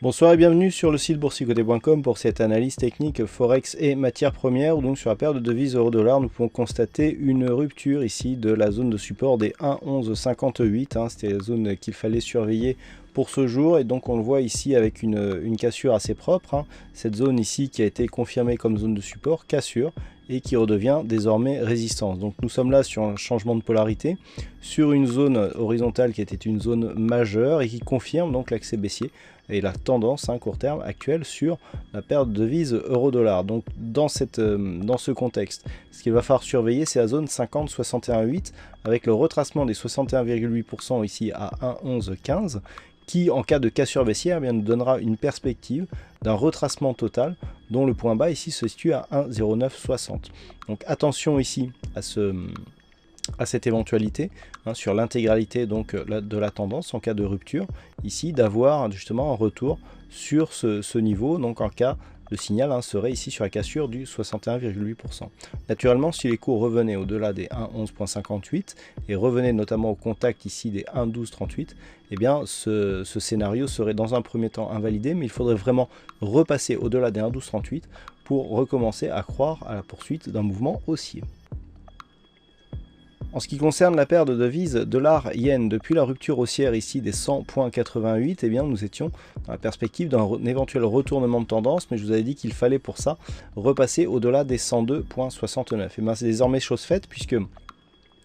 Bonsoir et bienvenue sur le site boursicoté.com pour cette analyse technique Forex et matières premières. Donc sur la paire de devises euro-dollar, nous pouvons constater une rupture ici de la zone de support des 1,1158. C'était la zone qu'il fallait surveiller pour ce jour, et donc on le voit ici avec une cassure assez propre. Cette zone ici qui a été confirmée comme zone de support, cassure, et qui redevient désormais résistance. Donc nous sommes là sur un changement de polarité, sur une zone horizontale qui était une zone majeure et qui confirme donc l'accès baissier et la tendance court terme actuelle sur la paire de devises euro-dollar. Donc dans ce contexte, ce qu'il va falloir surveiller, c'est la zone 50-61,8 avec le retracement des 61,8% ici à 1,1115 qui, en cas de cassure baissière, nous donnera une perspective d'un retracement total dont le point bas ici se situe à 1,0960. Donc attention ici à cette éventualité sur l'intégralité de la tendance en cas de rupture, ici d'avoir justement un retour sur ce niveau, donc en cas le signal serait ici sur la cassure du 61,8%. Naturellement, si les cours revenaient au-delà des 1,11.58 et revenaient notamment au contact ici des 1,1238, eh bien ce scénario serait dans un premier temps invalidé, mais il faudrait vraiment repasser au-delà des 1,1238 pour recommencer à croire à la poursuite d'un mouvement haussier. En ce qui concerne la paire de devises dollar-yen, depuis la rupture haussière ici des 100,88, eh bien nous étions dans la perspective d'un éventuel retournement de tendance, mais je vous avais dit qu'il fallait pour ça repasser au-delà des 102,69. Et bien c'est désormais chose faite, puisque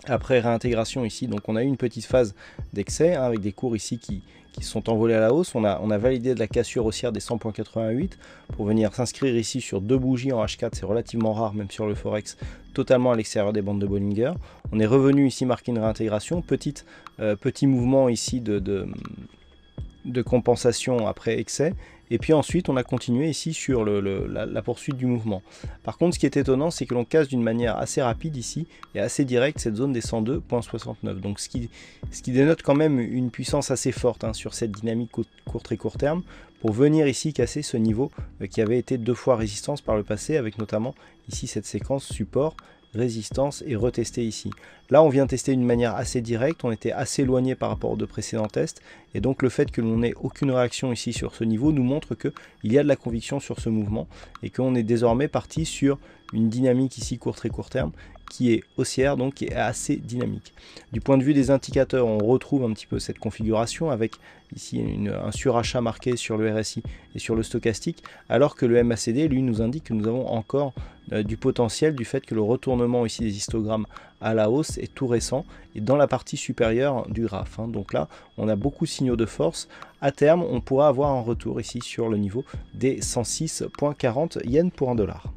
après réintégration ici, donc on a eu une petite phase d'excès avec des cours ici qui sont envolés à la hausse. On a validé de la cassure haussière des 100,88 pour venir s'inscrire ici sur deux bougies en H4, c'est relativement rare même sur le Forex, totalement à l'extérieur des bandes de Bollinger. On est revenu ici marquer une réintégration, petit mouvement ici de compensation après excès, et puis ensuite on a continué ici sur la poursuite du mouvement. Par contre, ce qui est étonnant, c'est que l'on casse d'une manière assez rapide ici et assez directe cette zone des 102,69, donc ce qui dénote quand même une puissance assez forte sur cette dynamique très court terme pour venir ici casser ce niveau qui avait été deux fois résistance par le passé, avec notamment ici cette séquence support, résistance et retester ici. Là on vient tester d'une manière assez directe, on était assez éloigné par rapport aux deux précédents tests, et donc le fait que l'on n'ait aucune réaction ici sur ce niveau nous montre qu'il y a de la conviction sur ce mouvement et qu'on est désormais parti sur une dynamique ici très court terme qui est haussière, donc qui est assez dynamique. Du point de vue des indicateurs, on retrouve un petit peu cette configuration avec ici un surachat marqué sur le RSI et sur le stochastique, alors que le MACD lui nous indique que nous avons encore du potentiel du fait que le retournement ici des histogrammes à la hausse est tout récent et dans la partie supérieure du graphe. Donc là on a beaucoup de signaux de force. À terme on pourra avoir un retour ici sur le niveau des 106,40 yens pour un dollar.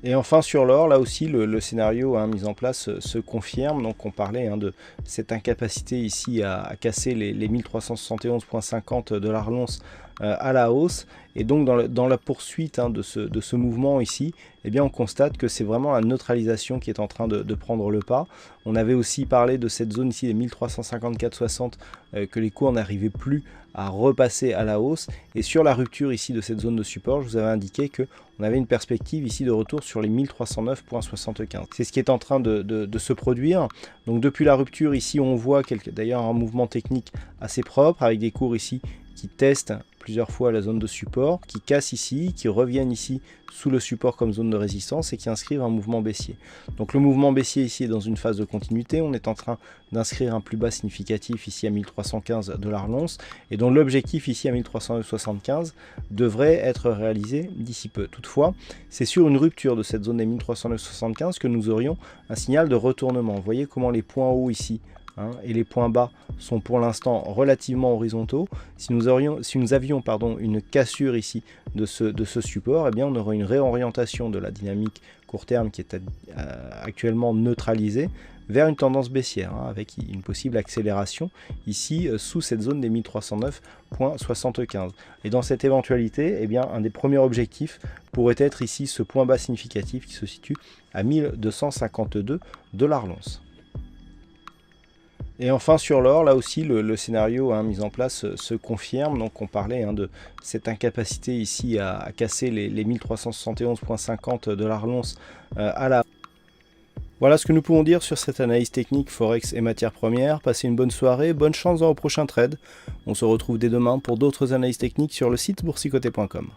Et enfin sur l'or, là aussi le scénario mis en place se confirme. Donc on parlait de cette incapacité ici à casser les 1371,50 $ l'once à la hausse, et donc dans la poursuite de ce mouvement ici, eh bien on constate que c'est vraiment la neutralisation qui est en train de prendre le pas. On avait aussi parlé de cette zone ici des 1354,60 que les cours n'arrivaient plus à repasser à la hausse, et sur la rupture ici de cette zone de support, je vous avais indiqué que on avait une perspective ici de retour sur les 1309,75. C'est ce qui est en train de se produire. Donc depuis la rupture ici, on voit d'ailleurs un mouvement technique assez propre avec des cours ici qui testent plusieurs fois la zone de support, qui cassent ici, qui reviennent ici sous le support comme zone de résistance et qui inscrivent un mouvement baissier. Donc le mouvement baissier ici est dans une phase de continuité, on est en train d'inscrire un plus bas significatif ici à 1315 $ l'once, et dont l'objectif ici à 1375 devrait être réalisé d'ici peu. Toutefois, c'est sur une rupture de cette zone des 1375 que nous aurions un signal de retournement. Vous voyez comment les points hauts ici et les points bas sont pour l'instant relativement horizontaux. Si nous avions une cassure ici de ce support, eh bien on aurait une réorientation de la dynamique court terme qui est actuellement neutralisée vers une tendance baissière, avec une possible accélération ici sous cette zone des 1309,75. Et dans cette éventualité, eh bien un des premiers objectifs pourrait être ici ce point bas significatif qui se situe à 1252 $ l'once. Et enfin sur l'or, là aussi le scénario mis en place se confirme. Donc on parlait de cette incapacité ici à casser les 1371,50 $ l'once à la Voilà ce que nous pouvons dire sur cette analyse technique Forex et matières premières. Passez une bonne soirée, bonne chance dans vos prochains trades. On se retrouve dès demain pour d'autres analyses techniques sur le site boursicoté.com.